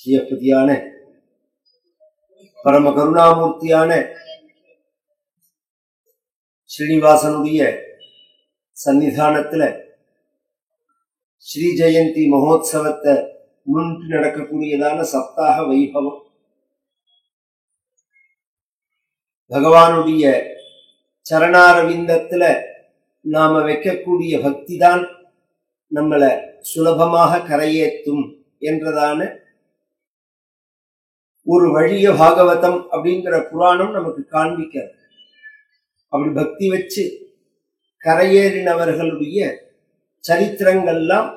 ஸ்ரீயப்பதியான பரம கருணாமூர்த்தியான ஸ்ரீனிவாசனுடைய சன்னிதானத்துல ஸ்ரீ ஜெயந்தி மகோத்சவத்தை முன்னிட்டு நடக்கக்கூடியதான சப்தாக வைபவம். பகவானுடைய சரணாரவிந்தத்துல நாம வைக்கக்கூடிய பக்தி தான் நம்மளை சுலபமாக கரையேற்றும் என்றதான ஒரு வழிய பாகவதம் அப்படிங்கிற புராணம் நமக்கு காண்பிக்கிறது. அப்படி பக்தி வச்சு கரையேறினவர்களுடைய சரித்திரங்கள்லாம்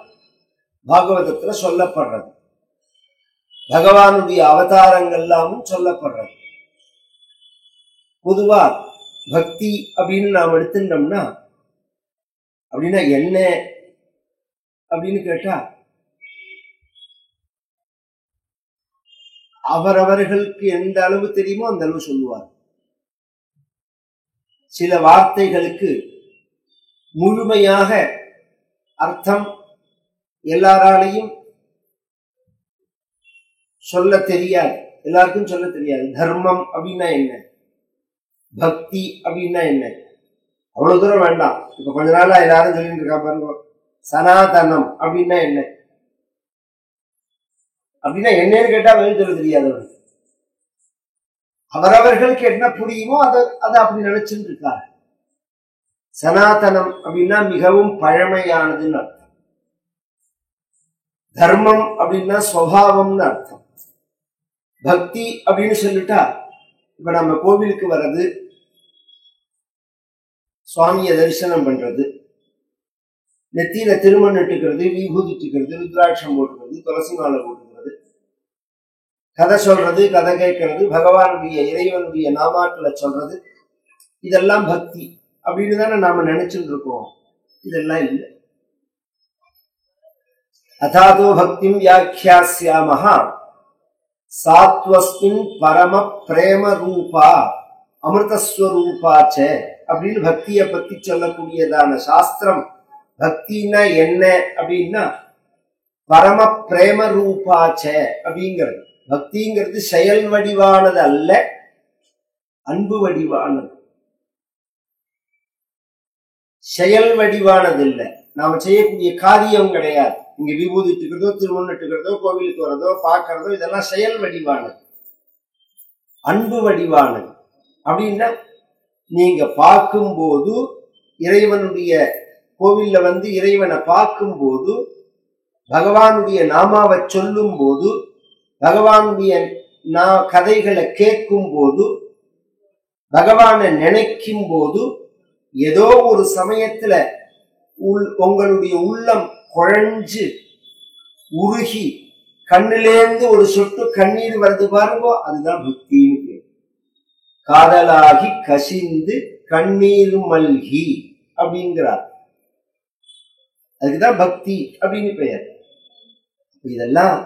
பாகவதத்துல சொல்லப்படுறது. பகவானுடைய அவதாரங்கள்லாமும் சொல்லப்படுறது. பொதுவா பக்தி அப்படின்னு நாம் எடுத்துட்டோம்னா அப்படின்னா என்ன அப்படின்னு கேட்டா, அவரவர்களுக்கு எந்த அளவு தெரியுமோ அந்த அளவு சொல்லுவார். சில வார்த்தைகளுக்கு முழுமையாக அர்த்தம் எல்லாராலையும் சொல்ல தெரியாது, எல்லாருக்கும் சொல்ல தெரியாது. தர்மம் அப்படின்னா என்ன, பக்தி அப்படின்னா என்ன, அவ்வளவு தூரம் வேண்டாம். இப்ப கொஞ்ச நாளா எல்லாரும் சொல்லிட்டு இருக்கா பாருங்க, சனாதனம் அப்படின்னா என்ன அப்படின்னா என்னன்னு கேட்டா பதில் சொல்ல தெரியாது. அவரவர்களுக்கு என்ன புரியுமோ அதை அப்படி நினைச்சுட்டு இருக்காரு. சனாதனம் அப்படின்னா மிகவும் பழமையானதுன்னு அர்த்தம். தர்மம் அப்படின்னா ஸ்வபாவம்னு அர்த்தம். பக்தி அப்படின்னு சொல்லிட்டா, இப்ப நம்ம கோவிலுக்கு வர்றது, சுவாமியை தரிசனம் பண்றது, நெத்தியில திருமணம் இட்டுக்கிறது, விபூதி இட்டுக்கிறது, ருத்ராட்சம் போட்டுக்கிறது, துளசி மாலை போட்டுக்கிறது, கதை சொல்றது, கதை கேட்கறது, பகவானுடைய இறைவனுடைய நாமாக்களை சொல்றது, இதெல்லாம் பக்தி அப்படின்னு தானே நாம நினைச்சுட்டு இருக்கோம். இதெல்லாம் இல்லை. அதாதோ பக்திம் வியாக்கியாஸ்யாமஹா சாத்வஸ்மின் பரம பிரேம ரூபா அமிர்தஸ்வரூபாச்ச அப்படின்னு பக்தியை பத்தி சொல்லக்கூடியதான சாஸ்திரம். பக்தினா என்ன அப்படின்னா பரம பிரேம ரூபாச்ச அப்படிங்கிறது. பக்திங்கிறது செயல் வடிவானது அல்ல, அன்பு வடிவானது. செயல் வடிவானது இல்லை, நாம செய்யக்கூடிய காரியம் கிடையாது. இங்க விபூதி இட்டுக்கிறதோ, திருமணம் இட்டுக்கிறதோ, கோவிலுக்கு வர்றதோ, பார்க்கறதோ, இதெல்லாம் செயல் வடிவானது. அன்பு வடிவானது அப்படின்னா, நீங்க பார்க்கும்போது இறைவனுடைய கோவில்ல வந்து இறைவனை பார்க்கும் போது, பகவானுடைய நாமாவை சொல்லும் போது, பகவானுடைய கதைகளை கேட்கும் போது, பகவானை நினைக்கும் போது, ஏதோ ஒரு சமயத்துல உங்களுடைய உள்ளம் குழஞ்சு உருகி கண்ணிலேந்து ஒரு சொட்டு கண்ணீர் வருது பாருங்கோ, அதுதான் பக்தின்னு பேர். காதலாகி கசிந்து கண்ணீர் மல்கி அப்படிங்கிறார். அதுக்குதான் பக்தி அப்படின்னு பெயர். இதெல்லாம்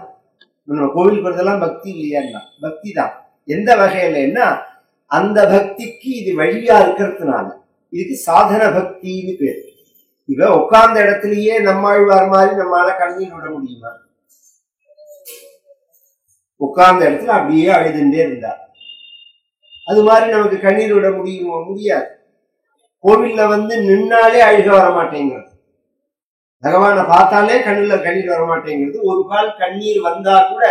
நம்ம கோவில் போறதெல்லாம் பக்தி இல்லையா? பக்தி தான். எந்த வகையிலன்னா அந்த பக்திக்கு இது வழியா இருக்கிறதுனால இதுக்கு சாதன பக்தின்னு பேர். இவ உட்கார்ந்த இடத்துலயே நம்மாழ்வார் மாதிரி நம்மளால கண்ணீர் விட முடியுமா? உட்கார்ந்த இடத்துல அப்படியே அழுதுண்டே இருந்தார். அது மாதிரி நமக்கு கண்ணீர் விட முடியுமோ? முடியாது. கோவில்ல வந்து நின்னாலே அழுக வர மாட்டேங்கிறது, பகவானை பார்த்தாலே கண்ணுல கண்ணீர் வர மாட்டேங்கிறது. ஒரு கால் கண்ணீர் வந்தா கூட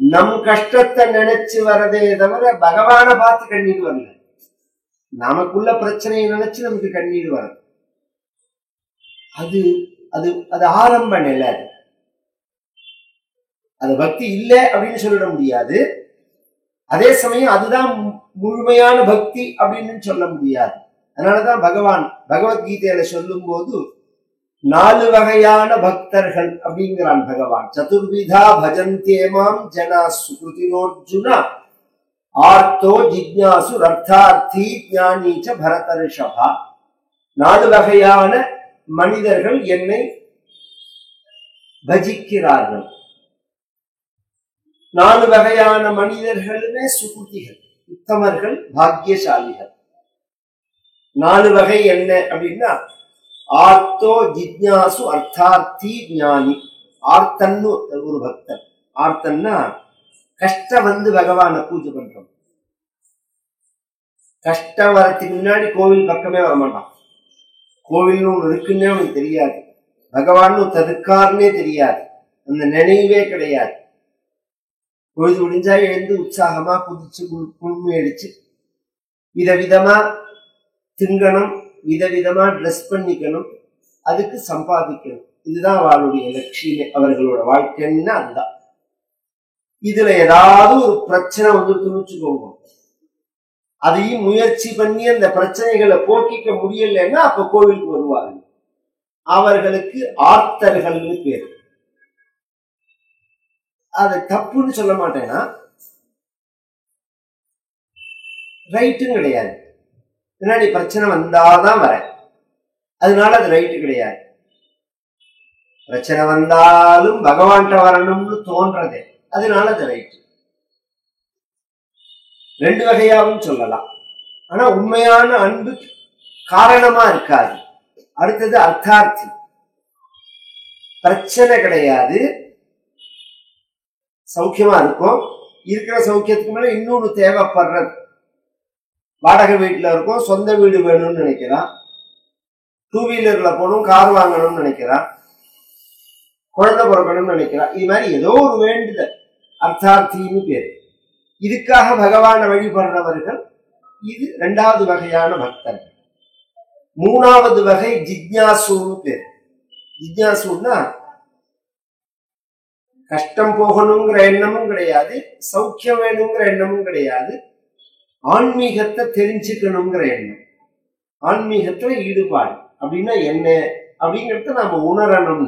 நம் கஷ்டத்தை நினைச்சு வரதே தவிர பகவானை பார்த்து கண்ணீர் வரல. நமக்குள்ள பிரச்சனையை நினைச்சு நமக்கு கண்ணீர் வரும். அது அது அது ஆரம்ப நிலை. அது பக்தி இல்லை அப்படின்னு சொல்லிட முடியாது. அதே சமயம் அதுதான் முழுமையான பக்தி அப்படின்னு சொல்ல முடியாது. அதனாலதான் பகவான் பகவத்கீதையில சொல்லும் போது 4 வகையான பக்தர்கள் அப்படிங்கிறான் பகவான். சதுர்விதா பஜந்தேமாம் ஜனா சுகிருதினோர்ஜுனா ஆர்த்தோ ஜிக்ஞாசு அர்த்தார்த்தி ஞானீச்ச பரதர்ஷபா. 4 வகையான மனிதர்கள் என்னை பஜிக்கிறார்கள். 4 வகையான மனிதர்களுமே சுகுதிகள், உத்தமர்கள், பாக்கியசாலிகள். 4 வகை என்ன அப்படின்னா ஆர்த்தோ ஜிக்ஞாசு அர்த்தார்த்தி ஞானி. ஆர்த்தன்னு ஒரு பக்தன். ஆர்த்தன்னா கஷ்டம் வந்து பகவானை பூஜை பண்றோம். கஷ்டம் வரத்துக்கு முன்னாடி கோவில் பக்கமே வரமாட்டான். கோவில்னு ஒண்ணு இருக்குன்னே அவனுக்கு தெரியாது. பகவான் தடுக்காருன்னே தெரியாது. அந்த நினைவே கிடையாது. பொழுது முடிஞ்சா எழுந்து உற்சாகமா குதிச்சு குழுமி அடிச்சு விதவிதமா திங்கணும், விதவிதமா ட்ரெஸ் பண்ணிக்கணும், அதுக்கு சம்பாதிக்கணும். இதுதான் அவளுடைய லட்சியமே. அவர்களோட வாழ்க்கைன்னா அதுதான். இதுல ஏதாவது ஒரு பிரச்சனை வந்து துணிச்சுக்கோங்க, அதையும் முயற்சி பண்ணி அந்த பிரச்சனைகளை போக்கிக்க முடியலன்னா அப்ப கோவிலுக்கு வருவாங்க. அவர்களுக்கு ஆர்த்தர்கள்னு பேரு. அது தப்புன்னு சொல்ல மாட்டேன்னா, ரைட்டும் கிடையாது. பின்னாடி பிரச்சனை வந்தாதான் வர, அதனால அது ரைட்டு கிடையாது. பிரச்சனை வந்தாலும் பகவான்கிட்ட வரணும்னு தோன்றதே, அதனால அது ரைட்டு. ரெண்டு வகையாவும் சொல்லலாம். ஆனா உண்மையான அன்பு காரணமா இருக்காது. அடுத்தது அர்த்தார்த்தி. பிரச்சனை கிடையாது, சௌக்கியமா இருக்கும். இருக்கிற சௌக்கியத்துக்கு மேல இன்னொன்னு தேவைப்படுறது. வாடகை வீட்டுல இருக்கும், சொந்த வீடு வேணும்னு நினைக்கிறான், டூ வீலர்ல போகணும், கார் வாங்கணும்னு நினைக்கிறான், குழந்தை பிறக்கணும்னு நினைக்கிறான். இது மாதிரி ஏதோ ஒரு வேண்டுதல், அர்த்தார்த்தின்னு பேரு. இதுக்காக பகவானை வழிபடுறவர்கள் இது இரண்டாவது வகையான பக்தர்கள். மூணாவது வகை ஜிக்ஞாசுன்னு பேரு. ஜிக்ஞாசுன்னா கஷ்டம் போகணுங்கிற எண்ணமும் கிடையாது, சௌக்கியம் வேணுங்கிற எண்ணமும் கிடையாது, ஆன்மீகத்தை தெரிஞ்சுக்கணுங்கிற எண்ணம், ஆன்மீகத்துல ஈடுபாடு. அப்படின்னா என்ன அப்படிங்கிறத நாம உணரணும்.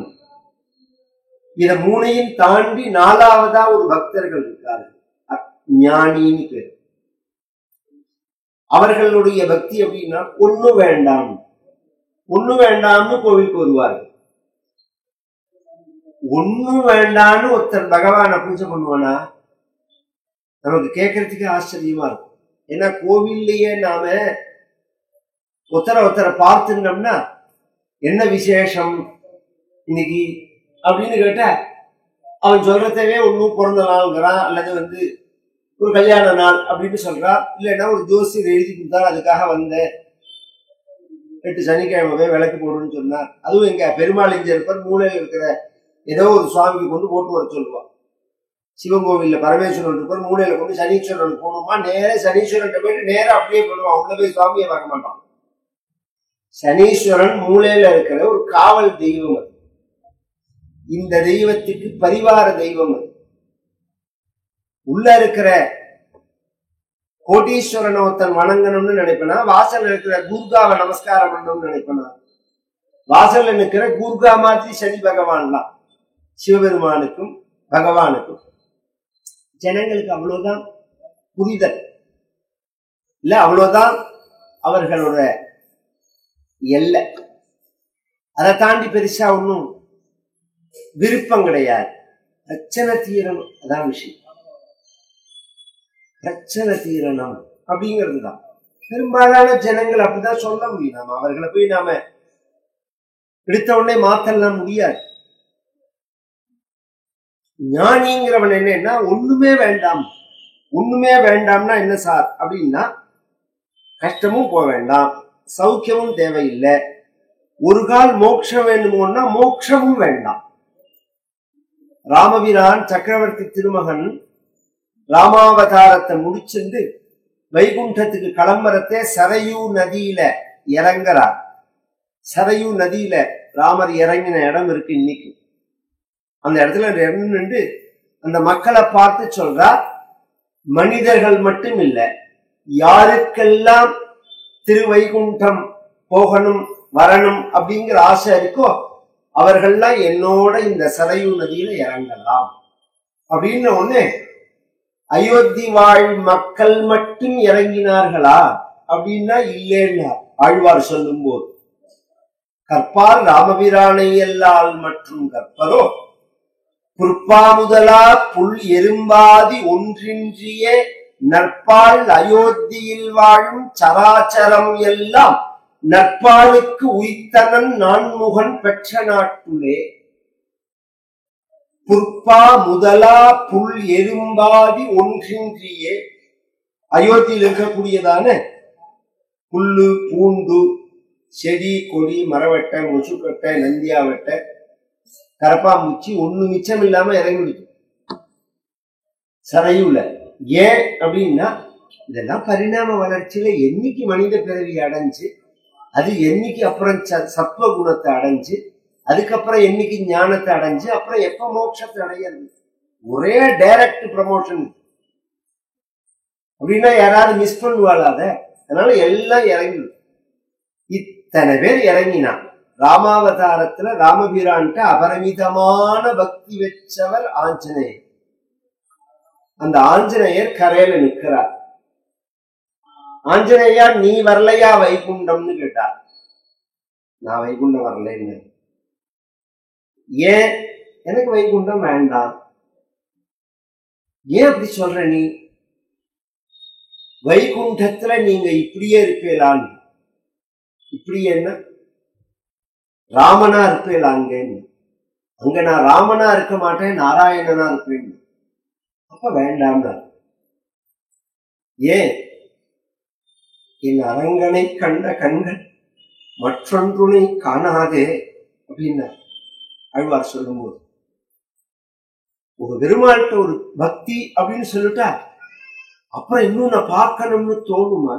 இத மூணையும் தாண்டி நாலாவதா ஒரு பக்தர்கள் இருக்காரு, ஞானின்னு பேர். அவர்களுடைய பக்தி அப்படின்னா ஒண்ணு வேண்டாம், ஒண்ணு வேண்டாம்னு கோவிலுக்கு வருவார்கள். ஒண்ணு வேண்டான்னு ஒருத்தர் பகவானை பூஜை பண்ணுவானா நமக்கு கேட்கறதுக்கு ஆச்சரியமா இருக்கும். ஏன்னா கோவில்லையே நாம ஒருத்தரை பார்த்துட்டோம்னா என்ன விசேஷம் இன்னைக்கு அப்படின்னு கேட்டா அவன் சொல்றதவே ஒன்னும் பிறந்த நாள்ங்கிறான், அல்லது ஒரு கல்யாண நாள் அப்படின்னு சொல்றான், இல்லைன்னா ஒரு ஜோசியர் எழுதி கொடுத்தாரு அதுக்காக வந்த 8 சனிக்கிழமை போய் விளக்கு போடுன்னு சொன்னார். அதுவும் எங்க பெருமாள் இங்க இருப்பார், மூலையில் இருக்கிற ஏதோ ஒரு சுவாமிக்கு கொண்டு போட்டு வர சொல்லுவான். சிவன் கோவில்ல பரமேஸ்வரன் இருப்பார், மூலையில கொண்டு சனீஸ்வரன் போகணுமா, நேர சனீஸ்வரன் போயிட்டு நேரம் அப்படியே போடுவான், உள்ள போய் சுவாமியை பார்க்க மாட்டான். சனீஸ்வரன் மூலையில இருக்கிற ஒரு காவல் தெய்வம் அது. இந்த தெய்வத்துக்கு பரிவார தெய்வம் அது. உள்ள இருக்கிற கோட்டீஸ்வரன் ஒருத்தன் வணங்கணும்னு நினைப்பனா, வாசல் இருக்கிற குர்காவை நமஸ்காரம் பண்ணணும்னு நினைப்பனா, வாசல்ல நிற்கிற குர்கா மாதிரி சனி பகவான்லாம் சிவபெருமானுக்கும் பகவானுக்கும். ஜனங்களுக்கு அவ்வளவுதான் புரிதல் இல்ல, அவ்வளவுதான் அவர்களோட எல்லை. அதை தாண்டி பெருசா ஒன்னும் விருப்பம் கிடையாது. பிரச்சனை தீரணும், அதான் விஷயம். பிரச்சனை தீரணும் அப்படிங்கிறது தான் பெரும்பாலான ஜனங்கள் அப்படிதான் சொல்ல முடியும். நாம அவர்களை போய் நாம எடுத்த உடனே மாத்தலாம் முடியாது. ஞானிங்கிறவன் என்னன்னா ஒண்ணுமே வேண்டாம். ஒண்ணுமே வேண்டாம்னா என்ன சார் அப்படின்னா, கஷ்டமும் போக வேண்டாம், சௌக்கியமும் தேவையில்லை, ஒரு கால் மோட்சம் வேண்டுமோன்னா மோட்சமும் வேண்டாம். ராமபிரான் சக்கரவர்த்தி திருமகன் ராமாவதாரத்தை முடிச்சிருந்து வைகுண்டத்துக்கு கிளம்புறதே சரையூ நதியில இறங்குறார். சரையூ நதியில ராமர் இறங்கின இடம் இருக்கு இன்னைக்கு. அந்த இடத்துல நின்று அந்த மக்களை பார்த்து சொல்றார், மனிதர்கள் மட்டும் இல்ல, யாருக்கெல்லாம் திருவைகுண்டம் போகணும் வரணும் அப்படிங்கிற ஆசை இருக்கோ அவர்கள்லாம் என்னோட இந்த சரையூ நதியில இறங்கலாம் அப்படின்னு ஒண்ணு. அயோத்தி வாழ் மக்கள் மட்டும் இறங்கினார்களா அப்படின்னா இல்லைன்னா ஆழ்வார் சொல்லும் போது, கற்பால் ராமபிரானை எல்லால் மற்றும் கற்பரோ புற்பா முதலா புல் எறும்பாதி ஒன்றின்றிய நற்பால் அயோத்தியில் வாழும் சராச்சரம் எல்லாம் நற்பாலுக்கு உய்த்தனன் நான்முகன் பெற்ற நாட்டுலே. புற்பா முதலா புல் எறும்பாதி ஒன்றின்றியே அயோத்தியில் இருக்கக்கூடியதான புல்லு பூண்டு செடி கொடி மரவட்டை முசுக்கட்டை நந்தியாவட்டை கரப்பாம்பூச்சி ஒண்ணு மிச்சம் இல்லாம இறங்கிடுச்சு சரையுல. ஏன் அப்படின்னா இதெல்லாம் பரிணாம வளர்ச்சியில என்னைக்கு மனித பிறவி அடைஞ்சு அது என்னைக்கு அப்புறம் சத்துவ குணத்தை அடைஞ்சு அதுக்கப்புறம் என்னைக்கு ஞானத்தை அடைஞ்சு அப்புறம் எப்ப மோட்சத்தை அடையிறது? ஒரே டைரக்ட் ப்ரமோஷன் அப்படின்னா யாராவது மிஸ் பண்ணுவாளாத. அதனால எல்லாம் இறங்கிடும். இத்தனை பேர் இறங்கினான். ராமாவதாரத்துல ராமபிரான்ட்ட அபரிமிதமான பக்தி வச்சவர் ஆஞ்சநேயர். அந்த ஆஞ்சநேயர் கரையில நிற்கிறார். ஆஞ்சநேயா நீ வரலையா வைகுண்டம்னு கேட்டார். நான் வைகுண்டம் வரலன்னு. ஏன்? எனக்கு வைகுண்டம் வேண்டாம். ஏன் அப்படி சொல்ற? நீ வைகுண்டத்துல நீங்க இப்படியே இருப்பீங்களான்னு. இப்படி என்ன? ராமனா இருப்பீங்களாங்கன்னு. அங்க நான் ராமனா இருக்க மாட்டேன், நாராயணனா இருப்பேன். அப்ப வேண்டாம். ஏன்? என் அரங்கனை கண்ட கண்கள் மற்றொன்றுனை காணாதே அப்படின்னா ஆழ்வார் சொல்லும்போது, ஒரு பெருமாள்கிட்ட ஒரு பக்தி அப்படின்னு சொல்லிட்டா அப்புறம் இன்னும் நான் பார்க்கணும்னு தோணுமா?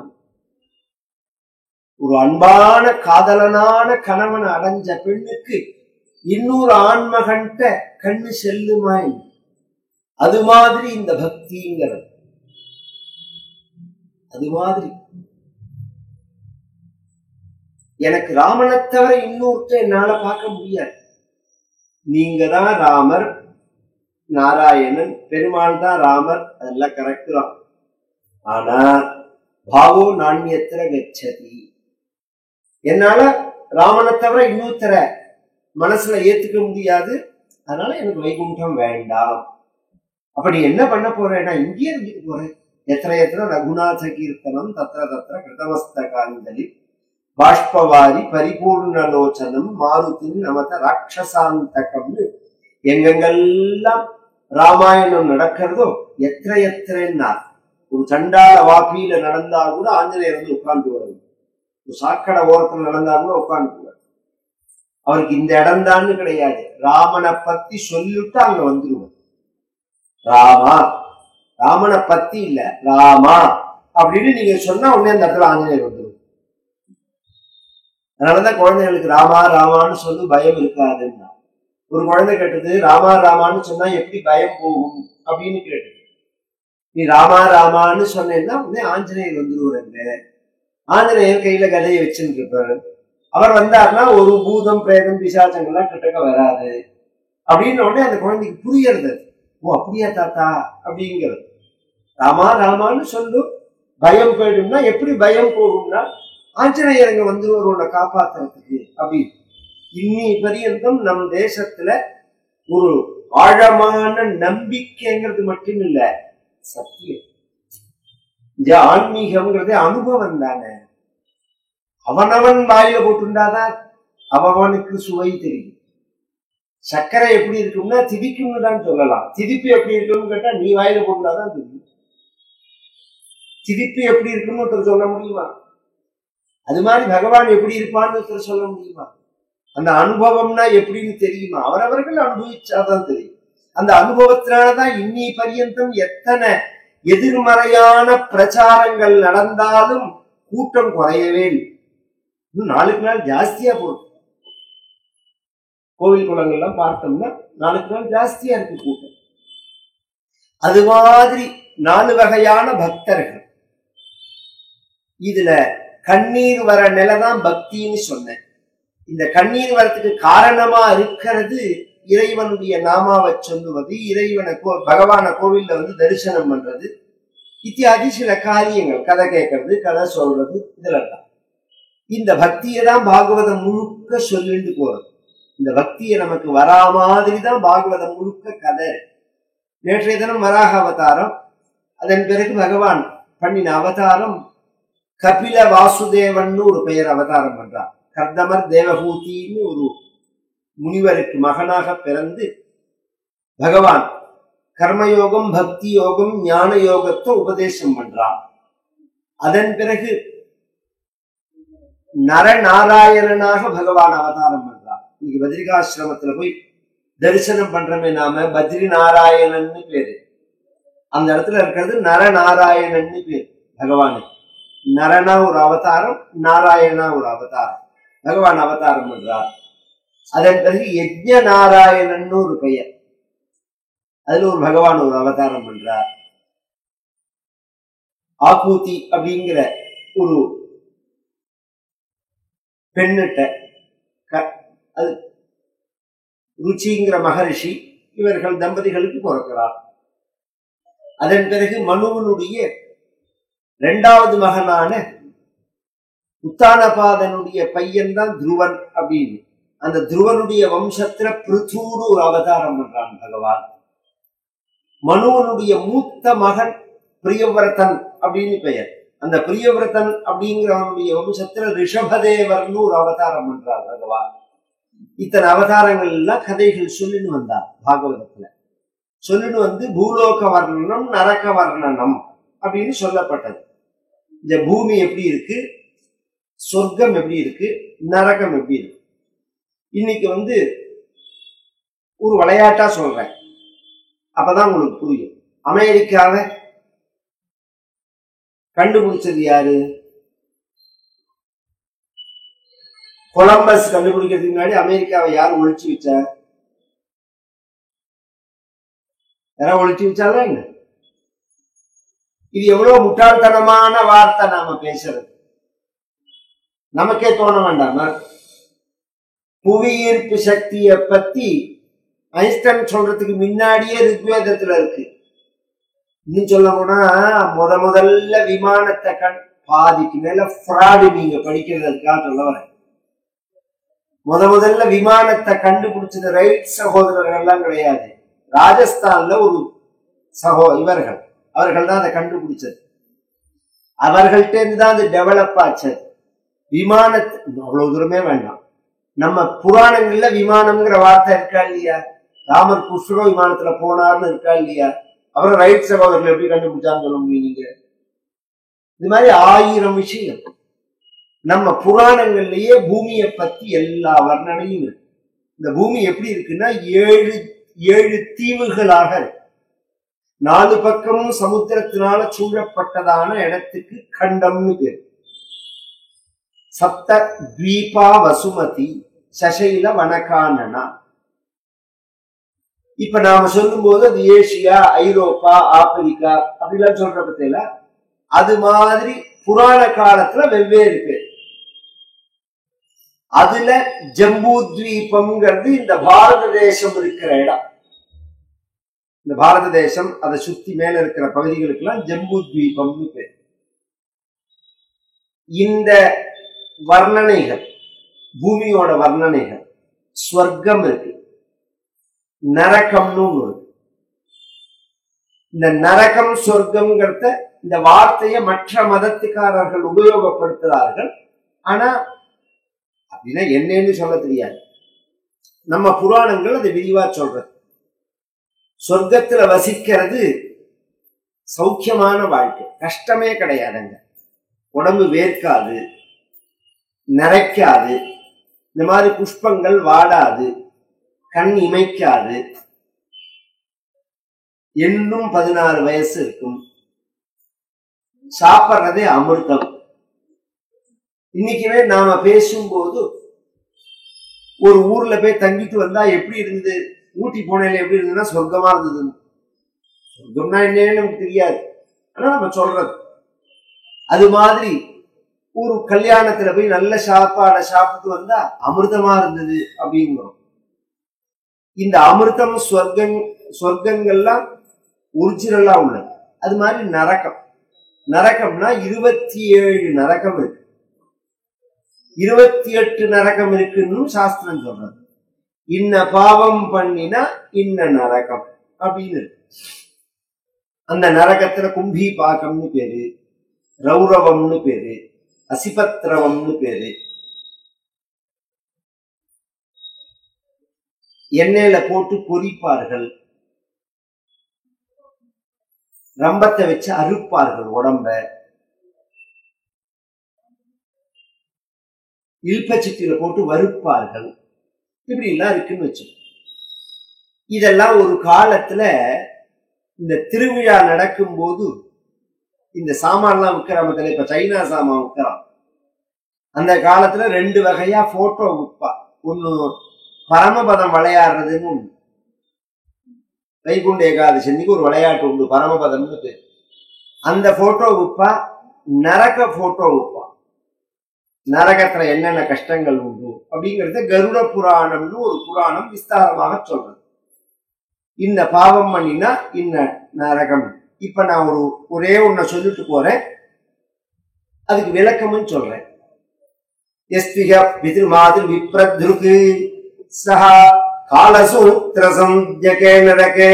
ஒரு அன்பான காதலனான கணவன் அடைஞ்ச பெண்ணுக்கு இன்னொரு ஆண்மகன்ட்ட கண்ணு செல்லுமா? அது மாதிரி இந்த பக்திங்கிறது. அது மாதிரி எனக்கு ராமனை தவிர இன்னொருத்த என்னால பார்க்க முடியாது. நீங்க தான் ராமர், நாராயணன், பெருமாள் தான் ராமர், அதெல்லாம் கரெக்ட் தான். ஆனா பாவோ நாண்யத்திர கச்சதி. என்னால ராமனை தவிர இன்னொருத்தர மனசுல ஏத்துக்க முடியாது. அதனால எனக்கு வைகுண்டம் வேண்டாம். அப்படி என்ன பண்ண போறேன்னா இங்கே இருந்துட்டு போறேன். எத்தனை எத்தனை ரகுநாத கீர்த்தனம் தத்திர தத்திர கிருதமஸ்தகாஞ்சலி பாஷ்பவாரி பரிபூர்ணலோச்சனம் மாருத்தின் நமத ராட்சசாந்தகம்னு எங்கெங்கெல்லாம் ராமாயணம் நடக்கிறதோ எத்தனை எத்தனைன்னா ஒரு சண்டாள வாப்பியில நடந்தா கூட ஆஞ்சநேயர் வந்து உட்கார்ந்து வருது. ஒரு சாக்கடை ஓரத்துல நடந்தா கூட உட்கார்ந்து. அவருக்கு இந்த இடம் தான் கிடையாது. ராமனை பத்தி சொல்லிட்டு அங்க வந்துருவார். ராமா, ராமனை பத்தி இல்ல ராமா அப்படின்னு நீங்க சொன்னா உடனே அந்த இடத்துல ஆஞ்சநேயர் வந்துடும். அதனாலதான் குழந்தைகளுக்கு ராமா ராமான்னு சொல்லி பயம் இருக்காதுன்னா. ஒரு குழந்தை கேட்டது ராமா ராமான்னு சொன்னா எப்படி பயம் போகும் அப்படின்னு கேட்டது. நீ ராமா ராமான்னு சொன்னேன்னா உடனே ஆஞ்சநேயர் வந்துருவாருங்க. ஆஞ்சநேயர் கையில கதையை வச்சுட்டு இருப்பாரு. அவர் வந்தாருன்னா ஒரு பூதம் பிரேதம் பிசாச்சங்கள்லாம் கிட்டக்க வராது அப்படின்னு உடனே அந்த குழந்தைக்கு புரியறது. ஓ அப்படியா தாத்தா அப்படிங்கிறது. ராமா ராமான்னு சொல்லு பயம் போயிடும்னா எப்படி பயம் போகும்னா ஆஞ்சநேயர் அங்க வந்துருவரோட காப்பாத்துறதுக்கு அப்படின்னு. இன்னி பரியந்தம் நம் தேசத்துல ஒரு ஆழமான நம்பிக்கைங்கிறது மட்டும் இல்ல, சத்தியம். இந்த ஆன்மீகம்ங்கிறது அனுபவம் தானே. அவனவன் வாயில போட்டுண்டாதான் அவனுக்கு சுவை தெரியும். சர்க்கரை எப்படி இருக்கும்னா திதிக்கும்னு தான் சொல்லலாம். திதிப்பு எப்படி இருக்கும்னு கேட்டா நீ வாயில போட்டுண்டாதான் தெரியும். திதிப்பு எப்படி இருக்குன்னு ஒருத்தர் சொல்ல முடியுமா? அது மாதிரி பகவான் எப்படி இருப்பான்னு ஒருத்தர் சொல்ல முடியுமா? அந்த அனுபவம்னா எப்படின்னு தெரியுமா? அவரவர்கள் அனுபவிச்சாதான் தெரியும். அந்த அனுபவத்தினாலதான் இன்னி பரியந்தம் எத்தனை எதிர்மறையான பிரச்சாரங்கள் நடந்தாலும் கூட்டம் குறையவே இல்லை. இன்னும் நாளுக்கு நாள் ஜாஸ்தியா போகுது. கோவில் குளங்கள்லாம் பார்த்தோம்னா நாளுக்கு நாள் ஜாஸ்தியா இருக்கு கூட்டம். அது மாதிரி 4 வகையான பக்தர்கள். இதுல கண்ணீர் வர நிலைதான் பக்தின்னு சொன்னேன். இந்த கண்ணீர் வரத்துக்கு காரணமா இருக்கிறது இறைவனுடைய நாமாவை சொல்லுவது, இறைவனை பகவான கோவில்ல வந்து தரிசனம் பண்றது இத்தியாதி சில காரியங்கள், கதை கேட்கறது, கதை சொல்றது, இதெல்லாம். இந்த பக்தியை தான் பாகவதம் முழுக்க சொல்லிட்டு போறது. இந்த பக்தியை நமக்கு வரா மாதிரி தான் பாகவதம் முழுக்க கதை. நேற்றைய தினம் வராக அவதாரம், அதன் பிறகு பகவான் பண்ணின அவதாரம் கபில வாசுதேவன் ஒரு பெயர் அவதாரம் பண்றார். கர்தமர் தேவகூதின்னு ஒரு முனிவருக்கு மகனாக பிறந்து பகவான் கர்மயோகம், பக்தி யோகம், ஞான யோகத்தை உபதேசம் பண்றான். அதன் பிறகு நரநாராயணனாக பகவான் அவதாரம் பண்றான். இன்னைக்கு பத்ரிகாசிரமத்துல போய் தரிசனம் பண்றமே நாம, பத்ரி நாராயணன்னு பேரு. அந்த இடத்துல இருக்கிறது நரநாராயணன்னு பேரு பகவானு. நரனா ஒரு அவதாரம், நாராயணா ஒரு அவதாரம். பகவான் அவதாரம் பண்றார். அதன் பிறகு யஜ்ஞ நாராயணன் ஒரு பெயர், அதுல ஒரு பகவான் ஒரு அவதாரம் பண்றார். ஆகூதி அப்படிங்கிற ஒரு பெண்ணிட்ட அது ருச்சிங்கிற மகரிஷி, இவர்கள் தம்பதிகளுக்கு பிறக்கிறார். அதன் பிறகு மனுவனுடைய இரண்டாவது மகனான உத்தானபாதனுடைய பையன் தான் துருவன் அப்படின்னு. அந்த துருவனுடைய வம்சத்துல பிருத்தூரு ஒரு அவதாரம் பண்றான் பகவான். மனுவனுடைய மூத்த மகன் பிரியவிரதன் அப்படின்னு பெயர். அந்த பிரியவிரதன் அப்படிங்கிறவனுடைய வம்சத்துல ரிஷபதேவர்னு ஒரு அவதாரம் பண்றார் பகவான். இத்தனை அவதாரங்கள் எல்லாம் கதைகள் சொல்லின்னு வந்தார் பாகவதத்துல. சொல்லின்னு வந்து பூலோக வர்ணனம், நரக வர்ணனம் அப்படின்னு சொல்லப்பட்டது. இந்த பூமி எப்படி இருக்கு, சொர்க்கம் எப்படி இருக்கு, நரகம் எப்படி இருக்கு. இன்னைக்கு வந்து ஒரு விளையாட்டா சொல்றேன், அப்பதான் உங்களுக்கு புரியும். அமெரிக்காவை கண்டுபிடிச்சது யாரு? கொலம்பஸ் கண்டுபிடிக்கிறதுக்கு முன்னாடி அமெரிக்காவை யார் ஒழிச்சு வச்சா? யாரா ஒழிச்சு வச்சாலும் என்ன? இது எவ்வளவு முட்டாள்தனமான வார்த்தை நாம பேசுறது. நமக்கே தோண வேண்டாமா? புவியீர்ப்பு சக்தியை பத்தி ஐன்ஸ்டைன் சொல்றதுக்கு முன்னாடியே ரிக்வேதத்துல இருக்கு. இன்னும் சொல்ல போனா முதல்ல விமானத்தை பாதிக்கு மேல ஃப்ராடு நீங்க படிக்கிறதுக்காக சொல்ல வரேன். முதல்ல விமானத்தை கண்டுபிடிச்சது ரைட் சகோதரர்கள் எல்லாம் கிடையாது. ராஜஸ்தான்ல ஒரு அவர்கள் தான் அதை கண்டுபிடிச்சது. அவர்கள்ட்ட இருந்துதான் அது டெவலப் ஆச்சது. விமானத்தை அவ்வளவு தூரமே வேண்டாம். நம்ம புராணங்கள்ல விமானம்ங்கிற வார்த்தை இருக்கா இல்லையா? ராமர் புஷ்பக விமானத்துல போனார்னு இருக்கா இல்லையா? அப்புறம் ரைட் சகோதரர்கள் எப்படி கண்டுபிடிச்சான்னு சொல்ல முடியும் நீங்க? இது மாதிரி 1000 விஷயம் நம்ம புராணங்கள்லயே பூமியை பத்தி எல்லா வர்ணனையும் இருக்கு. இந்த பூமி எப்படி இருக்குன்னா 7 தீவுகளாக இருக்கு. 4 பக்கமும் சமுத்திரத்தினால சூழப்பட்டதான இடத்துக்கு கண்டம்னு பேர். சப்த தீபா வசுமதி சசைல வனகானனா. இப்ப நாம சொல்லும் போது அது ஏசியா, ஐரோப்பா, ஆப்பிரிக்கா அப்படிலாம் சொல்ற பத்தியில, அது மாதிரி புராண காலத்துல வெவ்வேறு பேர். அதுல ஜம்பூ தீபம்ங்கிறது இந்த பாரத தேசம் இருக்கிற இடம். இந்த பாரத தேசம் அதை சுத்தி மேல இருக்கிற பகுதிகளுக்கு எல்லாம் ஜம்பூ தீபம்னு பேர். இந்த வர்ணனைகள், பூமியோட வர்ணனைகள், ஸ்வர்க்கம் இருக்கு, நரகம்னு இருக்கு. இந்த நரகம் சொர்க்கம்ங்கிறத இந்த வார்த்தையை மற்ற மதத்துக்காரர்கள் உபயோகப்படுத்துகிறார்கள். ஆனா அப்படின்னா என்னன்னு சொல்ல தெரியாது. நம்ம புராணங்கள் அதை விரிவா சொல்றது. சொர்க்கத்துல வசிக்கிறது சௌக்கியமான வாழ்க்கை, கஷ்டமே கிடையாதுங்க. உடம்பு வேர்க்காது, நரைக்காது, இந்த மாதிரி புஷ்பங்கள் வாடாது, கண் இமைக்காது, இன்னும் 16 வயசு இருக்கும், சாப்பிட்றதே அமிர்தம். இன்னைக்குமே நாம பேசும்போது ஒரு ஊர்ல போய் தங்கிட்டு வந்தா எப்படி இருந்தது, ஊட்டி போனையில எப்படி இருந்ததுன்னா சொர்க்கமா இருந்ததுன்னு. சொர்க்கம்னா என்னன்னு நமக்கு தெரியாது, ஆனா நம்ம சொல்றது. அது மாதிரி ஒரு கல்யாணத்துல போய் நல்ல சாப்பாடை சாப்பிட்டு வந்தா அமிர்தமா இருந்தது அப்படிங்கிறோம். இந்த அமிர்தம் சொர்க்கங்கள்லாம் ஒரிஜினலா உள்ளது. அது மாதிரி நரகம், நரகம்னா 27 நரகம் இருக்கு, 28 நரகம் இருக்குன்னு சாஸ்திரம் சொல்றது. இன்ன பாவம் பண்ணினா இன்ன நரகம் அப்படின்னு இருக்கு. அந்த நரகத்துல கும்பி பாக்கம்னு பேரு, ரௌரவம்னு பேரு, அசிபத்ரவம்னு பேரு. எண்ணெயில போட்டு பொரிப்பார்கள், ரம்பத்தை வச்சு அறுப்பார்கள் உடம்ப. இல்பச்சட்டியில போட்டு வறுப்பார்கள். இப்படி எல்லாம் இருக்குன்னு வச்சு. இதெல்லாம் ஒரு காலத்துல இந்த திருவிழா நடக்கும் போது இந்த சாமான்லாம் விற்கிறாம, இப்ப சைனா சாமான் விற்கிறான். அந்த காலத்துல 2 வகையா போட்டோ விற்பா. ஒண்ணு பரமபதம் விளையாடுறதுன்னு ஒண்ணு. வைகுண்ட ஏகாதசி ஒரு விளையாட்டு உண்டு, பரமபதம்னு பேர். அந்த போட்டோ விற்பா. நரக போட்டோ விற்பா. நரகத்துல என்னென்ன கஷ்டங்கள் உண்டு அப்படிங்கறத கருட புராணம்னு ஒரு புராணம் விஸ்தாரமாக சொல்றது. இந்த பாவம் பண்ணினா இந்த நரகம். இப்ப நான் ஒரே ஒன்ன சொல்லிட்டு போறேன், அதுக்கு விளக்கமும் சொல்றேன். எஸ்திக பிதிர்மாதிர் விப்ரத்ருக்கு சஹா காலசூத்ரசம்ஜகே நரகே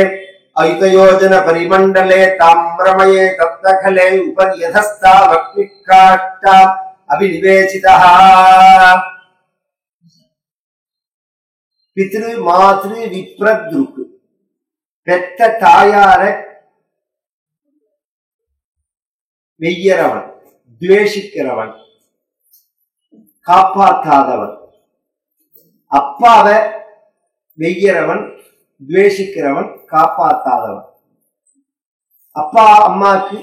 ஐதயோஜன பரிமண்டலே தாம்ரமயே தப்தகலே உபர்யதஸ்தா வக்மிக்காஷ்டா அபிநிவேசிதா. பித்ரு மாத்ரு விப்ரத்ருக்கு, பெத்த தாயார வெய்யறவன், துவேஷிக்கிறவன், காப்பாற்றாதவன். அப்பாவை வெய்யறவன், துவேஷிக்கிறவன், காப்பாற்றாதவன். அப்பா அம்மாக்கு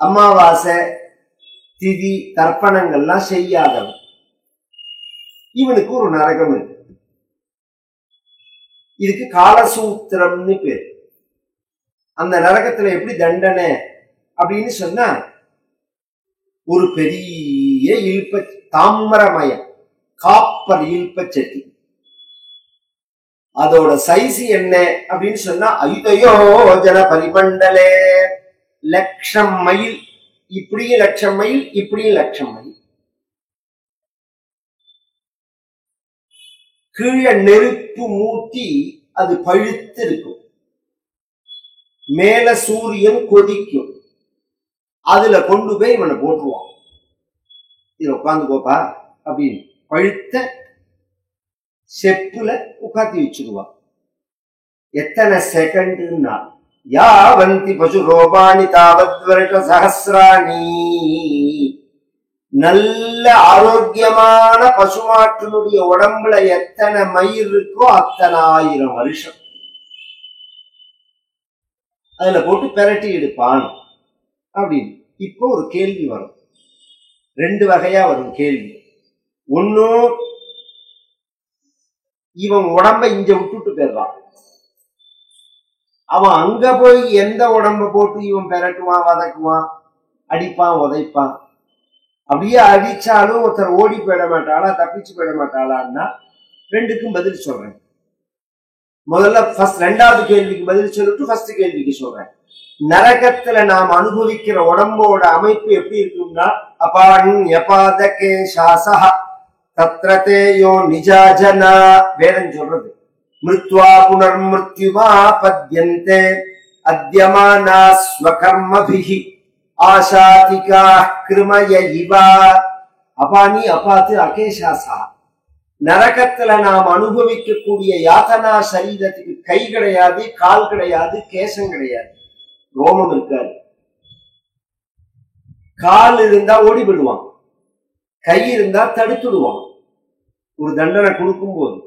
அமாவாசை திதி தர்ப்பணங்கள்லாம் செய்யாதவன். இவனுக்கு ஒரு நரகம் இருக்கு. இதுக்கு காலசூத்திரம்னு பேர். அந்த நரகத்துல எப்படி தண்டனை அப்படின்னு சொன்னா, ஒரு பெரிய இல்ப தாமிரமயம் காப்பர் இல்பச்சட்டி, அதோட சைஸ் என்ன அப்படின்னு சொன்னா 5 பரிமண்டலே, 1,00,000 மைல். இப்படியும் 1,00,000 மைல், இப்படியும் 1,00,000 மைல். கீழே நெருப்பு மூட்டி அது பழுத்து இருக்கும், மேல சூரியன் கொதிக்கும். அதுல கொண்டு போய் இவனை போட்டுருவான். இதுல உட்காந்து போப்பா அப்படின்னு பழுத்த செப்புல உட்காந்து வச்சுக்குவான். எத்தனை செகண்ட்னா, யாவந்தி பசு ரோபாணி தாவத் வருஷ சஹஸ்ராணி. நல்ல ஆரோக்கியமான பசுமாட்டினுடைய உடம்புல எத்தனை மயிர் இருக்கோ அத்தனை 1000 வருஷம் அதுல போட்டு பெரட்டி எடுப்பான் அப்படின்னு. இப்போ ஒரு கேள்வி வரும், 2 வகையா வரும் கேள்வி. ஒண்ணு, இவன் உடம்ப இங்க விட்டுட்டு போயிடுறான். அவன் அங்க போய் எந்த உடம்ப போட்டு இவன் பெரட்டுவான், வதக்குவான், அடிப்பான், உதைப்பான். அப்படியே அடிச்சாலும் ஒருத்தர் ஓடி போயிட மாட்டாளா, தப்பிச்சு போயிட மாட்டாளான்னா 2க்கும் பதில் சொல்றேன். முதல்ல 2வது கேள்விக்கு பதில் சொல்லிட்டு 1st கேள்விக்கு சொல்றேன். நரகத்துல நாம் அனுபவிக்கிற உடம்போட அமைப்பு எப்படி இருக்கும்னா, அபான் யபாதகே சாசஹ தத்ரதேயோ நிஜாஜனா. வேதம் சொல்றது, மிருத்வா புனர்மிருத்யுமா பத்யந்தே அத்யமானா ஸ்வகர்மபிஹி ஆசாதிகா கிருமய இவா. அபானி அபாத்து அகேஷாசா. நரகத்துல நாம் அனுபவிக்கக்கூடிய யாத்தனா சரீரத்துக்கு கை கிடையாது, கால் கிடையாது, கேசம் கிடையாது, ரோமம் இருக்காது. கால் இருந்தா ஓடி விடுவான், கை இருந்தா தடுத்துடுவான் ஒரு தண்டனை கொடுக்கும் போது.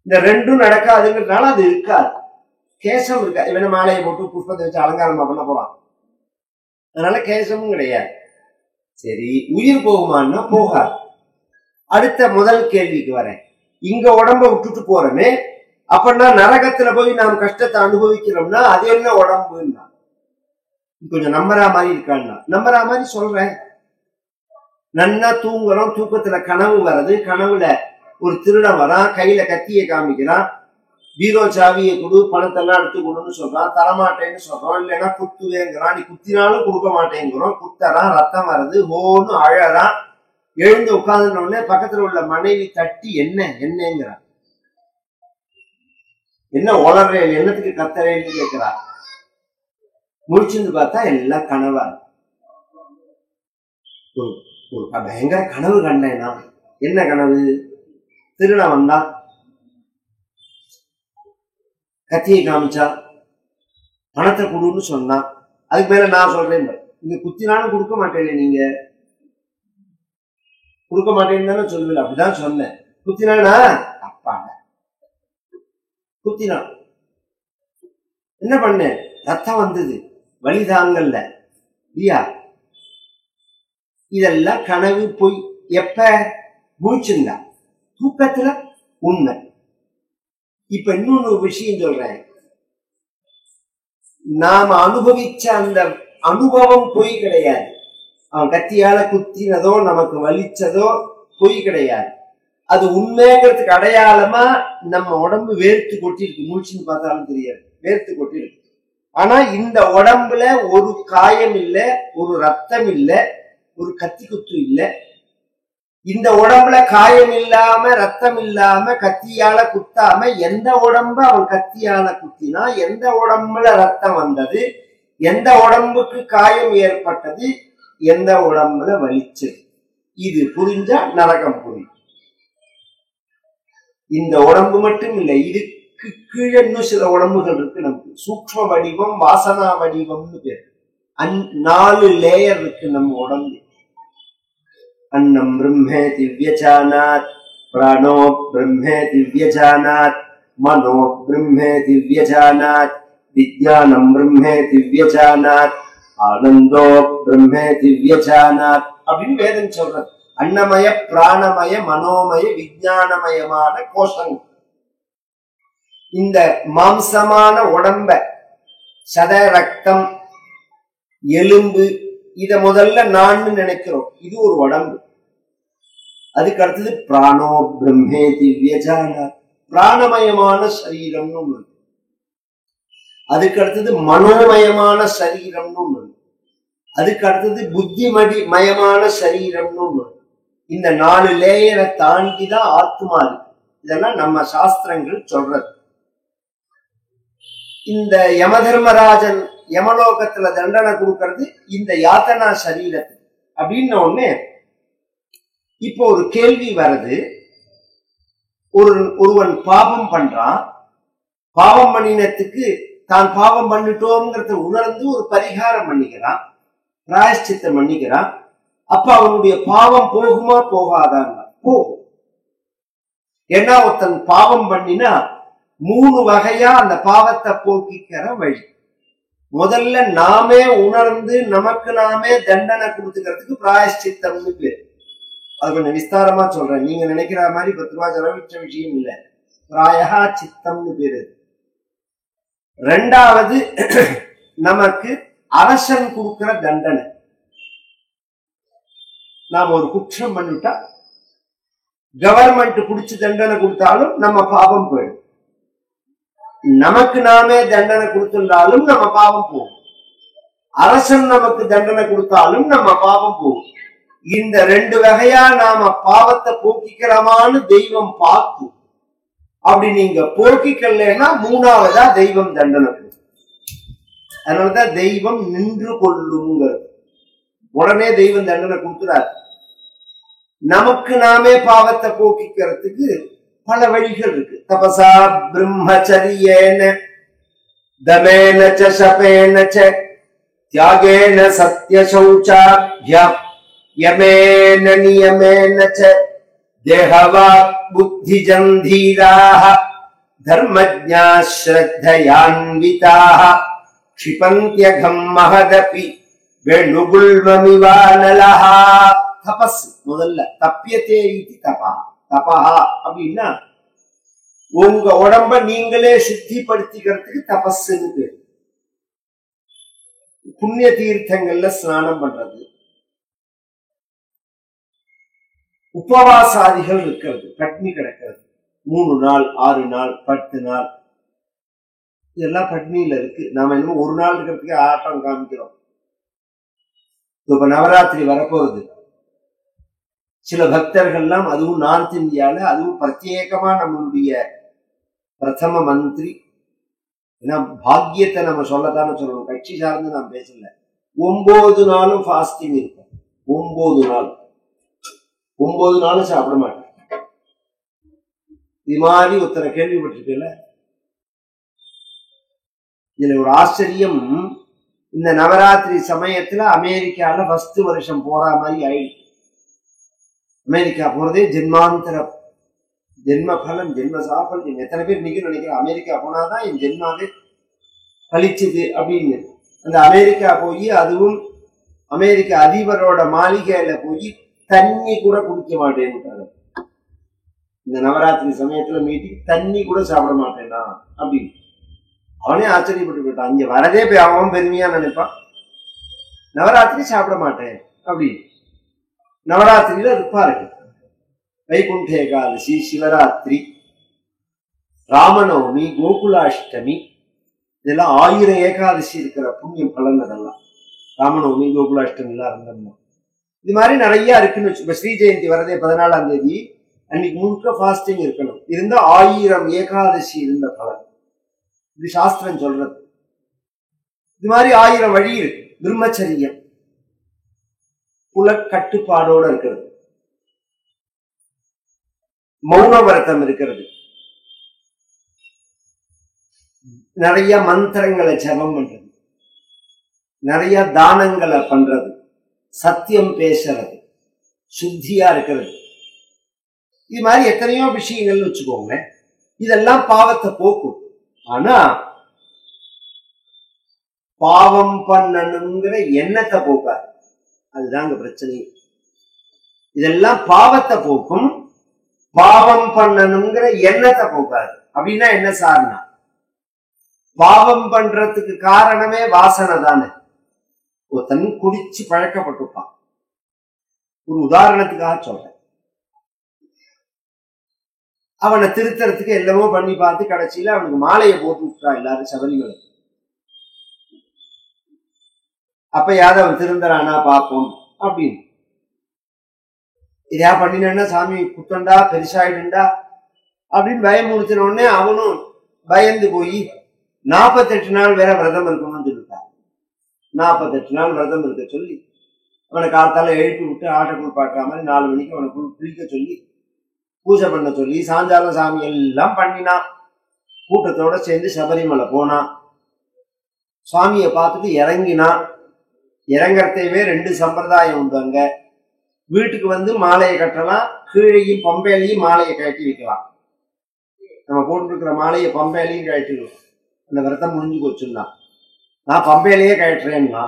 இந்த 2ம் நடக்காதுங்கிறதுனால அது இருக்காது. கேசம் இருக்காது. இவன மாலையை போட்டு புஷ்பத்தை வச்சு அலங்காரமா பண்ண போறான், அதனால கேசமும் கிடையாது. சரி, உயிர் போகுமான்னா போகாது. அடுத்த முதல் கேள்விக்கு வரேன். இங்க உடம்ப விட்டுட்டு போறமே, அப்படின்னா நரகத்துல போய் நாம் கஷ்டத்தை அனுபவிக்கிறோம்னா அது என்ன உடம்புன்னா கொஞ்சம் நம்பரா மாதிரி இருக்கான்னா நம்பரா மாதிரி சொல்றேன். நன்னா தூங்குறோம், தூக்கத்துல கனவு வருது, கனவுல ஒரு திருடன் வரான், கையில கத்தியை காமிக்கிறான், பீரோ சாவியை கொடு, பணத்தெல்லாம் எடுத்து கொடுன்னு சொல்றான், தரமாட்டேன்னு சொல்றோம், இல்லைன்னா குத்துவேங்கிறான், நீ குத்தினாலும் கொடுக்க மாட்டேங்கிறோம், குத்தறான், ரத்தம் வருது, ஹோன்னு அழறான். எழுந்து உட்கார்ந்து பக்கத்துல உள்ள மனைவி தட்டி என்ன என்னங்கிறான், என்ன உளறேன், என்னத்துக்கு கத்தறேன்னு கேட்கிறா. முடிச்சுன்னு பார்த்தா எல்லாம் கனவா. ஒரு பயங்கர கனவு கண்டேனா. என்ன கனவு? திருட வந்தா, கத்தியை காமிச்சா, பணத்தை கொடுன்னு சொன்னான். அதுக்கு மேல நான் சொல்றேன், நீங்க குத்தினாலும் கொடுக்க மாட்டேன், நீங்க கொடுக்க மாட்டேன்னு தானே சொல்லுவீங்க. அப்படிதான் சொன்னேன். குத்தினானா அப்பாங்க குத்தினான். என்ன பண்ண, ரத்தம் வந்தது, வலி தாங்கல்ல இல்லையா? இதெல்லாம் கனவு போய் எப்ப மூச்சுங்க தூக்கத்துல உண்மை. இப்ப இன்னொன்னு விஷயம் சொல்றேன். நாம அனுபவிச்ச அந்த அனுபவம் பொய் கிடையாது. அவன் கத்தியால குத்தினதோ நமக்கு வலிச்சதோ பொய் கிடையாது. அது உண்மைங்கிறதுக்கு அடையாளமா நம்ம உடம்பு வேர்த்து கொட்டிருக்கு. மூச்சுன்னு பார்த்தாலும் தெரியாது, வேர்த்து கொட்டிருக்கு. ஆனா இந்த உடம்புல ஒரு காயம் இல்லை, ஒரு ரத்தம் இல்லை, ஒரு கத்தி குத்து இல்லை. இந்த உடம்புல காயம் இல்லாம ரத்தம் இல்லாம கத்தியால குத்தாம எந்த உடம்பு அவன் கத்தியால குத்தினா, எந்த உடம்புல ரத்தம் வந்தது, எந்த உடம்புக்கு காயம் ஏற்பட்டது, எந்த உடம்புல வலிச்சு, இது புரிஞ்சா நரகம் புரியும். இந்த உடம்பு மட்டும் இல்லை, இதுக்கு கீழே இன்னும் சில உடம்புகள் இருக்கு நமக்கு. சூக்ஷ்ம வடிவம், வாசனா வடிவம்னு பேர். 4 லேயர் இருக்கு நம்ம உடம்பு. अन्नम ब्रह्मेति व्यजानात्, प्राणो ब्रह्मेति व्यजानात्, मनो ब्रह्मेति व्यजानात्, विज्ञानं ब्रह्मेति व्यजानात्, आनंदो ब्रह्मेति व्यजानात् அப்படின்னு வேதம் சொல்றது. அன்னமய, பிராணமய, மனோமய, விஞ்ஞானமயமான கோஷங்கள். இந்த மாம்சமான உடம்ப, சத, ரத்தம், எலும்பு, இத முதல்ல நான் நினைக்கிறோம். இது ஒரு உடம்பு. அதுக்கு அடுத்தது பிராணோ பிரம்மேதி வியஜானாத், பிராணமயமான சரீரம்னு ஒண்ணு. அதுக்கு அடுத்தது மனோமயமான சரீரம்னு ஒண்ணு. அதுக்கு அடுத்தது புத்திமடி மயமான சரீரம்னு ஒண்ணு. இந்த 4 லேயரை தாண்டிதான் ஆத்மா இருக்கு. இதெல்லாம் நம்ம சாஸ்திரங்கள் சொல்றது. இந்த யமதர்மராஜன் யமலோகத்துல தண்டனை கொடுக்கறது இந்த யாத்தனா சரீரத்துக்கு அப்படின்னு ஒண்ணு. இப்போ ஒரு கேள்வி வருது. ஒருவன் பாவம் பண்றான். பாவம் பண்ணினத்துக்கு தான் பாவம் பண்ணிட்டோம்ங்கிறத உணர்ந்து ஒரு பரிகாரம் பண்ணிக்கிறான், பிராயஷ்சித்தம் பண்ணிக்கிறான். அப்ப அவனுடைய பாவம் போகுமா போகாதான்? போகும். ஏன்னா ஒருத்தன் பாவம் பண்ணினா 3 வகையா அந்த பாவத்தை போக்கிக்கிற வழி. முதல்ல நாமே உணர்ந்து நமக்கு நாமே தண்டனை கொடுத்துக்கிறதுக்கு பிராயஷ்சித்தம்னு பேர். அது கொஞ்சம் விஸ்தாரமா சொல்றேன். நீங்க நினைக்கிற மாதிரி 10 ரூபாய் செலவிட்ட விஷயம் இல்லை. பிராயா சித்தம்னு பேரு. 2வது நமக்கு அரசன் கொடுக்கிற தண்டனை. நாம ஒரு குற்றம் பண்ணிட்டா கவர்மெண்ட் புடிச்சு தண்டனை கொடுத்தாலும் நம்ம பாவம் போயிடும். நமக்கு நாமே தண்டனை கொடுத்திருந்தாலும் நம்ம பாவம் போகும். அரசன் நமக்கு தண்டனை கொடுத்தாலும் நம்ம பாவம் போகும். இந்த 2 வகையா நாம பாவத்தை போக்கிக்கிறோமான்னு தெய்வம் பார்க்கும். அப்படி நீங்க போக்கிக்கலன்னா 3வதா தெய்வம் தண்டனை கொடுக்கும். அதனாலதான் தெய்வம் நின்று கொள்ளுங்கிறது. உடனே தெய்வம் தண்டனை கொடுக்கிறார். நமக்கு நாமே பாவத்தை போக்கிக்கிறதுக்கு பல வழிகள் இருக்கு. தபசா பிரம்மச்சரியேன தமேன ச சபேன ச தியாகேன சத்ய சௌச்சாத்யம் யமேன நியமேன ச தேஹவாக் புத்திஜம் தீராஹ தர்மஜ்ஞா ஸ்ரத்தயான்விதாஹ க்ஷிபந்த்யகம் மஹதபி வேணுகுல்மமிவானலஹ. தபஸ் முதல்ல தப்பியத்தே இதி தபா. தபஹா அப்படின்னா உங்க உடம்ப நீங்களே சுத்திப்படுத்திக்கிறதுக்கு தபஸ்ன்னு பேர். புண்ணிய தீர்த்தங்கள்ல ஸ்நானம் பண்றது, உபவாசாதிகள் இருக்கிறது, பட்னி கிடக்கிறது, 3 நாள் 6 நாள் 10 நாள், இதெல்லாம் பட்னியில இருக்கு. நாம இன்னும் 1 நாள் இருக்கிறதுக்கு ஆட்டம் காமிக்கிறோம். இப்ப நவராத்திரி வரப்போகுது. சில பக்தர்கள்லாம், அதுவும் நார்த் இந்தியால, அதுவும் பிரத்யேகமா நம்மளுடைய பிரதம மந்திரி, ஏன்னா பாக்கியத்தை நம்ம சொல்லத்தானே சொல்லணும், கட்சி சார்ந்து நான் பேசல. 9 நாளும் ஃபாஸ்டிங் இருக்கும். 9 நாள் 9 நாளும் சாப்பிட மாட்டேன். இது மாதிரி ஒருத்தரை கேள்விப்பட்டிருக்கல. இதுல ஒரு ஆச்சரியம், இந்த நவராத்திரி சமயத்துல அமெரிக்கால ஃபர்ஸ்ட் வருஷம் போற மாதிரி ஆயிடுச்சு. அமெரிக்கா போறதே ஜென்மாந்தர ஜென்ம பலன், ஜென்ம சாஃபல்யம். எத்தனை பேர் இன்னைக்கு நினைக்கிறேன் அமெரிக்கா போனாதான் என் ஜென்மாவே கழிச்சுது அப்படின்னு. அந்த அமெரிக்கா போய், அதுவும் அமெரிக்க அதிபரோட மாளிகையில போய் தண்ணி கூட குடிக்க மாட்டேன்னு, இந்த நவராத்திரி சமயத்துல மீட்டிங் தண்ணி கூட சாப்பிட மாட்டேன்னா அப்படின்னு. அவனே ஆச்சரியப்பட்டு போயிட்டான். இங்க வரதே போய் அவன் பெருமையா நினைப்பான், நவராத்திரி சாப்பிட மாட்டேன் அப்படின்னு. நவராத்திரியில இருப்பாரு வைகுண்ட ஏகாதசி, சிவராத்திரி, ராமநவமி, கோகுலாஷ்டமி, இதெல்லாம் 1000 ஏகாதசி இருக்கிற புண்ணியம் பலன். அதெல்லாம் ராமநவமி, கோகுலாஷ்டமி எல்லாம் இருந்தோம்னா இது மாதிரி நிறைய இருக்குன்னு வச்சு. இப்ப ஸ்ரீ ஜெயந்தி வரதே 14ஆம் தேதி, அன்னைக்கு முழுக்க ஃபாஸ்டிங் இருக்கணும். இருந்தா 1000 ஏகாதசி இருந்த பலன். இது சாஸ்திரம் சொல்றது. இது மாதிரி 1000 வழி இருக்கு. பிரம்மச்சரியம், புல கட்டுப்பாடோட இருக்கிறது, மௌன விரதம் இருக்கிறது, நிறைய மந்திரங்களை ஜபம் பண்றது, நிறைய தானங்களை பண்றது, சத்தியம் பேசுறது, சுத்தியா இருக்கிறது. இது மாதிரி எத்தனையோ விஷயங்கள்னு வச்சுக்கோங்க. இதெல்லாம் பாவத்தை போக்கும். ஆனா பாவம் பண்ணணுங்கிற எண்ணத்தை போக்காது. அதுதாங்க பிரச்சனை. இதெல்லாம் பாவத்தை போக்கும், பாவம் பண்ணணுங்கிற எண்ணத்தை போக்காது. அப்படின்னா என்ன சார்னா, பாவம் பண்றதுக்கு காரணமே வாசனை தானே. ஒருத்தன் குடிச்சு பழக்கப்பட்டிருப்பான். ஒரு உதாரணத்துக்காக சொல்றேன். அவனை திருத்தறதுக்கு எல்லாமோ பண்ணி பார்த்து கடைசியில அவனுக்கு மாலையை போட்டு விட்டா எல்லாரும் சபரிமலை. அப்ப யாவது அவன் திருந்தறானா பார்ப்போம் அப்படின்னு. இதையா பண்ணினா சாமி குத்தண்டா பெருசாயிடுண்டா அப்படின்னு பயமுறுத்தின உடனே அவனும் பயந்து போய் 48 நாள் வேற விரதம் இருக்கணும்னு சொல்லிட்டான். 48 நாள் விரதம் இருக்க சொல்லி அவனை காலத்தால எழுப்பி விட்டு ஆட்டை குளிப்பாட்டுற மாதிரி 4 மணிக்கு அவனை குளிக்க சொல்லி பூஜை பண்ண சொல்லி சாயங்காலம் சாமி எல்லாம் பண்ணினான். கூட்டத்தோட சேர்ந்து சபரிமலை போனான். சுவாமியை பார்த்துட்டு இறங்கினான். இறங்கறதையவே 2 சம்பிரதாயம் உண்டு அங்க. வீட்டுக்கு வந்து மாலையை கட்டலாம், கீழையும் பம்பையிலையும் மாலையை கட்டி வைக்கலாம். நம்ம போட்டுருக்கிற மாலையை பம்பையிலையும் கட்டிடுவோம். அந்த விரதம் முடிஞ்சு போச்சுன்னா நான் பம்பையிலேயே கட்டுறேன்னா.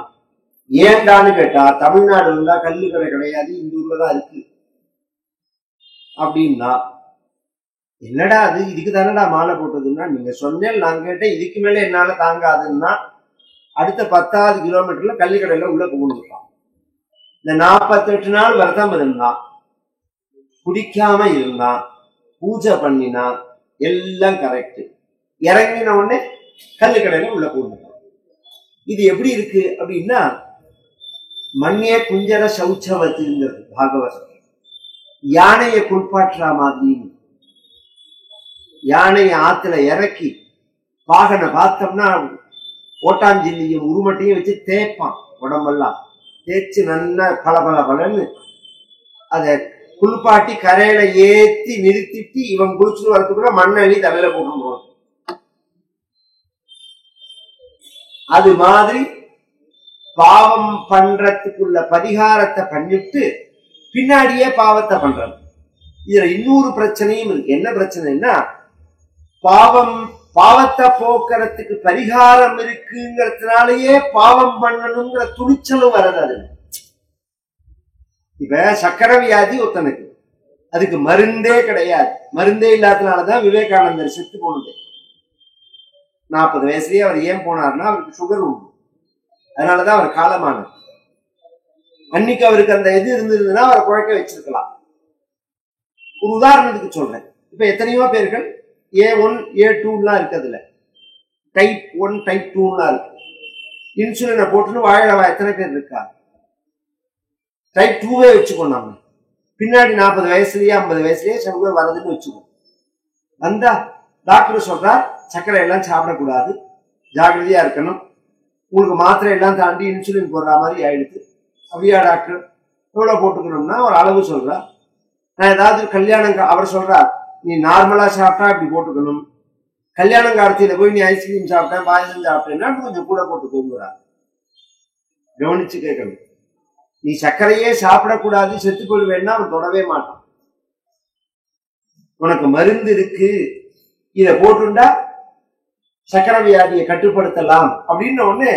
ஏன்டான்னு கேட்டா, தமிழ்நாடு இருந்தா கல்லுக்கடை கிடையாது, இந்த ஊர்லதான் இருக்கு அப்படின்னா. என்னடா அது, இதுக்கு தானடா மாலை போட்டதுன்னா, நீங்க சொன்னேன் நான் கேட்டேன், இதுக்கு மேல என்னால தாங்காதுன்னா அடுத்த 10வது கிலோமீட்டர்ல கல்லுக்கடையில உள்ள புகுந்துட்டான். இந்த 48 நாள் விரதம் இருந்தான், குடிக்காம இருந்தான், பூஜை பண்ணினான், எல்லாம் கரெக்ட். இறங்கின உடனே கல்லுக்கடையில உள்ள புகுந்துட்டான். இது எப்படி இருக்கு அப்படின்னா, மண்ணிய குஞ்சர சௌச்சவத்துங்கிறது பாகவதம். யானையை குளிப்பாட்டுற மாதிரி. யானையை ஆத்துல இறக்கி பாகனை பார்த்தோம்னா ஓட்டாஞ்சில்லியும் உருமட்டையும் வச்சு தேய்ப்பான். உடம்பெல்லாம் தேய்ச்சி நல்லா பலன்னு அதை குளிப்பாட்டி கரையில ஏத்தி நிறுத்திட்டு இவன் குளிச்சுட்டு வரதுக்குள்ள மண்ணள்ளி தலையில போட்டுருவான். அது மாதிரி பாவம் பண்றதுக்குள்ள பரிகாரத்தை பண்ணிட்டு பின்னாடியே பாவத்தை பண்றது. இதுல இன்னொரு பிரச்சனையும் இருக்கு. என்ன பிரச்சனைன்னா, பாவத்தை போக்குறதுக்கு பரிகாரம் இருக்குங்கிறதுனாலயே பாவம் பண்ணணுங்கிற துணிச்சலும் வர்றது. அது இப்ப சக்கரை வியாதி ஒருத்தனுக்கு, அதுக்கு மருந்தே கிடையாது. மருந்தே இல்லாததுனாலதான் விவேகானந்தர் செத்து போனது. 40 வயசுலயே அவர் ஏன் போனார்னா, அவருக்கு சுகர் உண்டு. அதனாலதான் அவர் காலமானார். அன்னைக்கு அவருக்கு அந்த இது இருந்திருந்ததுன்னா அவரை குழைக்க வச்சிருக்கலாம். ஒரு உதாரணத்துக்கு சொல்றேன். இப்ப எத்தனையோ பேர்கள் A1 A2 இருக்கிறதுல டைப் 1 டைப் 2 இருக்கு. இன்சுலினை போட்டுன்னு வாழவா எத்தனை பேர் இருக்கா? டைப் 2வே வச்சுக்கோங்க. பின்னாடி 40 வயசுலயே 50 வயசுலயே சுகர் வருதுன்னு வச்சுக்கோங்க. வந்தா டாக்டர் சொல்றார், சர்க்கரை எல்லாம் சாப்பிடக்கூடாது, ஜாகிரதையா இருக்கணும், உங்களுக்கு மாத்திரை எல்லாம் தாண்டி இன்சுலின் போடுற மாதிரி ஆயிடுச்சு. அப்படியா டாக்டர்? எவ்வளவு போட்டுக்கணும்னா ஒரு அளவு சொல்றா. நான் ஏதாவது கல்யாணம் அவர் சொல்றார், நீ நார்மலா சாப்பிட்டா இப்படி போட்டுக்கணும், கல்யாணம் காலத்தில போய் நீ ஐஸ்கிரீம் சாப்பிட்டேன் பாயசம் சாப்பிட்டேன்னா கொஞ்சம் கூட போட்டு தூங்குறா. கவனிச்சு கேட்கணும். நீ சர்க்கரையே சாப்பிடக்கூடாது செத்து போடுவேன்னா அவன் தொடவே மாட்டான். உனக்கு மருந்து இருக்கு, இதை போட்டுண்டா சக்கரை வியாதியை கட்டுப்படுத்தலாம் அப்படின்னு ஒண்ணு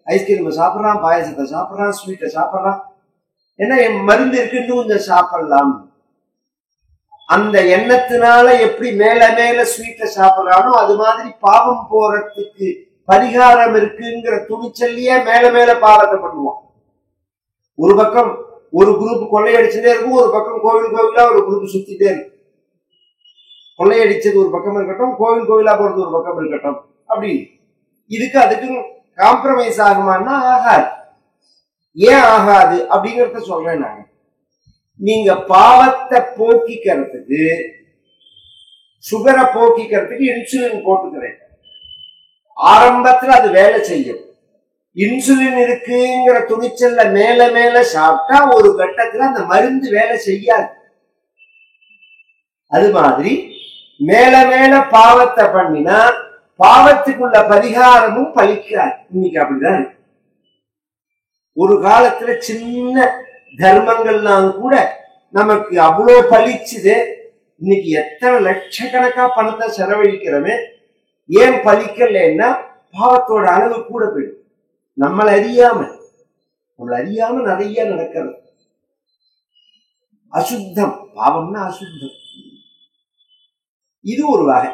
ஐஸ்கிரீம் சாப்பிட்றான், பாயசத்தை சாப்பிட்றான், ஸ்வீட்டை சாப்பிட்றான். ஏன்னா என் மருந்து இருக்குன்னு கொஞ்சம் சாப்பிடலாம். அந்த எண்ணத்தினால எப்படி மேல மேல ஸ்வீட்டை சாப்பிட்றானோ அது மாதிரி பாவம் போறதுக்கு பரிகாரம் இருக்குங்கிற துணிச்சல்லையே மேல மேல பாவத்தை பண்ணுவான். ஒரு பக்கம் ஒரு குரூப் கொள்ளையடிச்சுட்டே இருக்கும், ஒரு பக்கம் கோவில் கோவிலா ஒரு குரூப் சுத்திட்டே இருக்கும். கொள்ளையடிச்சது ஒரு பக்கம் இருக்கட்டும், கோவில் கோவிலா போறது ஒரு பக்கம் இருக்கட்டும். அப்படி இதுக்கு அதுக்கும் காம்ப்ரமைஸ் ஆகுமான்னா ஆகாது. ஏன் ஆகாது அப்படிங்கறத சொல்றேன் நாங்க. நீங்க பாவத்தை போக்கிக்கிறதுக்கு, சுகரை போக்கிக்கிறதுக்கு இன்சுலின் போட்டுக்கிறேன். ஆரம்பத்துல அது வேலை செய்யும். இன்சுலின் இருக்குங்கிற துணிச்சல்ல மேல மேல சாப்பிட்டா ஒரு கட்டத்துல அந்த மருந்து வேலை செய்யாது. அது மாதிரி மேல மேல பாவத்தை பண்ணினா பாவத்துக்குள்ள பரிகாரமும் பலிக்காது. இன்னைக்கு அப்படிதான். ஒரு காலத்துல சின்ன தர்மங்கள்லாம் கூட நமக்கு அவ்வளோ பலிச்சுது. இன்னைக்கு எத்தனை லட்சக்கணக்கா பணத்தை செலவழிக்கிறோமே, ஏன் பலிக்கலைன்னா பாவத்தோட அளவு கூட போயிடும். நம்மளை அறியாம நிறைய நடக்கிறது. அசுத்தம், பாவம்னா அசுத்தம். இது ஒரு வகை.